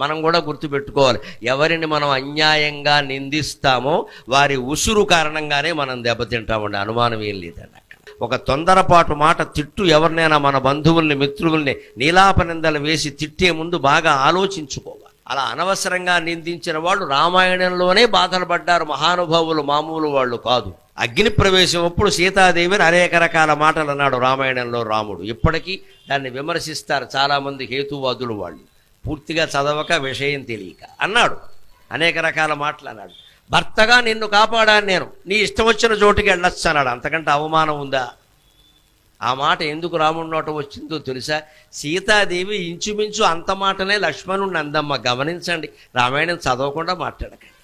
మనం కూడా గుర్తుపెట్టుకోవాలి. ఎవరిని మనం అన్యాయంగా నిందిస్తామో వారి ఉసురు కారణంగానే మనం దెబ్బతింటామండి, అనుమానం ఏం లేదండి. అక్కడ ఒక తొందరపాటు మాట తిట్టు ఎవరినైనా మన బంధువుల్ని మిత్రుల్ని నీలాపనిందలు వేసి తిట్టే ముందు బాగా ఆలోచించుకోవాలి. అలా అనవసరంగా నిందించిన వాళ్ళు రామాయణంలోనే బాధలు పడ్డారు మహానుభావులు, మామూలు వాళ్ళు కాదు. అగ్ని ప్రవేశం అప్పుడు సీతాదేవిని అనేక రకాల మాటలు అన్నాడు రామాయణంలో రాముడు. ఇప్పటికీ దాన్ని విమర్శిస్తారు చాలామంది హేతువాదులు, వాళ్ళు పూర్తిగా చదవక విషయం తెలియక అన్నాడు, అనేక రకాల మాటలు అన్నాడు. భర్తగా నిన్ను కాపాడాను నేను, నీ ఇష్టం వచ్చిన చోటుకి వెళ్ళొచ్చు అన్నాడు. అంతకంటే అవమానం ఉందా? ఆ మాట ఎందుకు రాముడి నోట వచ్చిందో తెలుసా? సీతాదేవి ఇంచుమించు అంత మాటనే లక్ష్మణుడిని అందమ్మ. గమనించండి, రామాయణం చదవకుండా మాట్లాడకండి.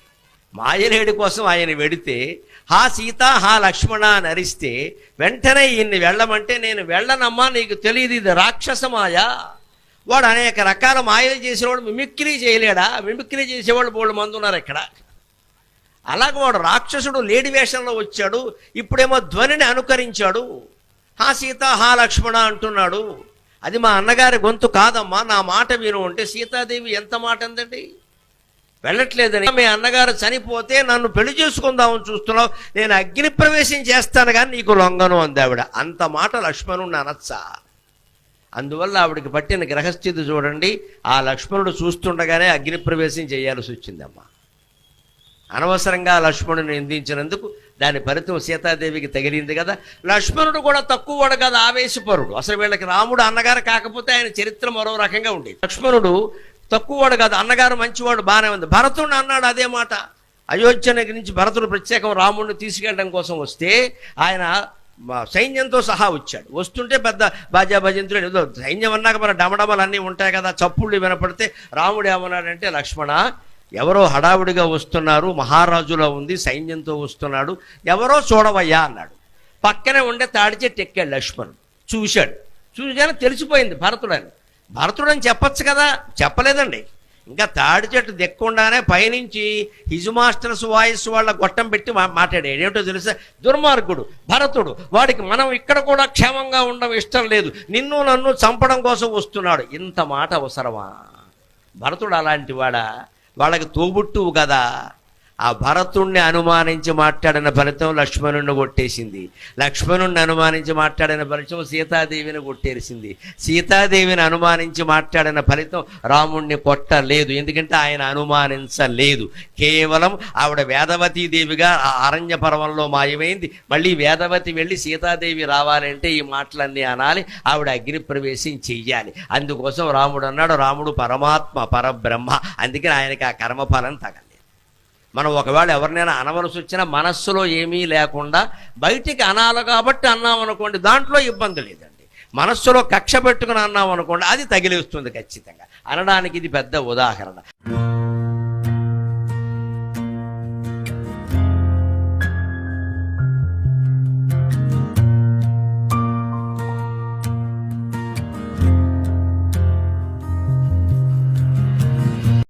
మాయలేడి కోసం ఆయన వెడితే హా సీత హా లక్ష్మణ అని అరిస్తే వెంటనే ఈయన్ని వెళ్ళమంటే నేను వెళ్ళనమ్మా, నీకు తెలియదు ఇది రాక్షస మాయ. వాడు అనేక రకాల మాయలు చేసేవాడు మిమిక్రీ చేయలేడా? మిమిక్రీ చేసేవాళ్ళు బోళ్ళు మంది ఉన్నారు ఇక్కడ. అలాగే వాడు రాక్షసుడు లేడి వేషంలో వచ్చాడు, ఇప్పుడేమో ధ్వనిని అనుకరించాడు. హా సీత హా లక్ష్మణ అంటున్నాడు. అది మా అన్నగారి గొంతు కాదమ్మా, నా మాట విను అంటే సీతాదేవి ఎంత మాట అందండి. వెళ్ళట్లేదని, మీ అన్నగారు చనిపోతే నన్ను పెళ్లి చేసుకుందామని చూస్తున్నావు, నేను అగ్ని ప్రవేశం చేస్తాను కానీ నీకు లొంగను అంది ఆవిడ. అంత మాట లక్ష్మణుడిని అనొచ్చా? అందువల్ల ఆవిడకి పట్టిన గ్రహస్థితి చూడండి. ఆ లక్ష్మణుడు చూస్తుండగానే అగ్ని ప్రవేశం చేయాల్సి వచ్చిందమ్మా. అనవసరంగా లక్ష్మణుని నిందించినందుకు దాని ఫలితం సీతాదేవికి తగిలింది కదా. లక్ష్మణుడు కూడా తక్కువవాడు కదా, ఆవేశపరుడు. అసలు వీళ్ళకి రాముడు అన్నగారు కాకపోతే ఆయన చరిత్ర మరో రకంగా ఉండేది. లక్ష్మణుడు తక్కువవాడు కాదు, అన్నగారు మంచివాడు, బాగానే ఉంది. భరతుడు అన్నాడు అదే మాట. అయోధ్య దగ్గర నుంచి భరతుడు ప్రత్యేకం రాముడిని తీసుకెళ్ళడం కోసం వస్తే ఆయన సైన్యంతో సహా వచ్చాడు. వస్తుంటే పెద్ద బాజా భజంతులు ఏదో సైన్యం అన్నాక మన డమడమలు అన్నీ ఉంటాయి కదా, చప్పుళ్ళు వినపడితే రాముడు ఏమన్నాడంటే, లక్ష్మణ ఎవరో హడావుడిగా వస్తున్నారు, మహారాజులో ఉంది, సైన్యంతో వస్తున్నాడు, ఎవరో చూడవయ్యా అన్నాడు. పక్కనే ఉండే తాడి చెట్టు ఎక్కాడు లక్ష్మణుడు. చూశాను తెలిసిపోయింది భరతుడని చెప్పచ్చు కదా, చెప్పలేదండి. ఇంకా తాడి చెట్టు దిక్కుండానే పైనుంచి హిజ్ మాస్టర్స్ వాయిస్ వాళ్ళ గొట్టం పెట్టి మాట్లాడాడు. ఏమిటో తెలుసా? దుర్మార్గుడు భరతుడు, వాడికి మనం ఇక్కడ కూడా క్షేమంగా ఉండడం ఇష్టం లేదు, నిన్ను నన్ను చంపడం కోసం వస్తున్నాడు. ఇంత మాట అవసరమా? భరతుడు అలాంటి వాడా? వాళ్ళకి తోబుట్టువు కదా. ఆ భరతుణ్ణి అనుమానించి మాట్లాడిన ఫలితం లక్ష్మణుడిని కొట్టేసింది. లక్ష్మణుడిని అనుమానించి మాట్లాడిన ఫలితం సీతాదేవిని కొట్టేసింది. సీతాదేవిని అనుమానించి మాట్లాడిన ఫలితం రాముణ్ణి కొట్టలేదు, ఎందుకంటే ఆయన అనుమానించలేదు. కేవలం ఆవిడ వేదవతీదేవిగా ఆ అరణ్య పర్వంలో మాయమైంది. మళ్ళీ వేదవతి వెళ్ళి సీతాదేవి రావాలంటే ఈ మాటలన్నీ అనాలి, ఆవిడ అగ్ని ప్రవేశం చెయ్యాలి. అందుకోసం రాముడు అన్నాడు, రాముడు పరమాత్మ పరబ్రహ్మ, అందుకని ఆయనకి ఆ కర్మఫలం తగలి. మనం ఒకవేళ ఎవరినైనా అనవలసి వచ్చినా మనస్సులో ఏమీ లేకుండా బయటికి అనాలి కాబట్టి అన్నాం అనుకోండి, దాంట్లో ఇబ్బంది లేదండి. మనస్సులో కక్ష పెట్టుకుని అన్నాం అనుకోండి, అది తగిలిస్తుంది ఖచ్చితంగా. అనడానికి ఇది పెద్ద ఉదాహరణ.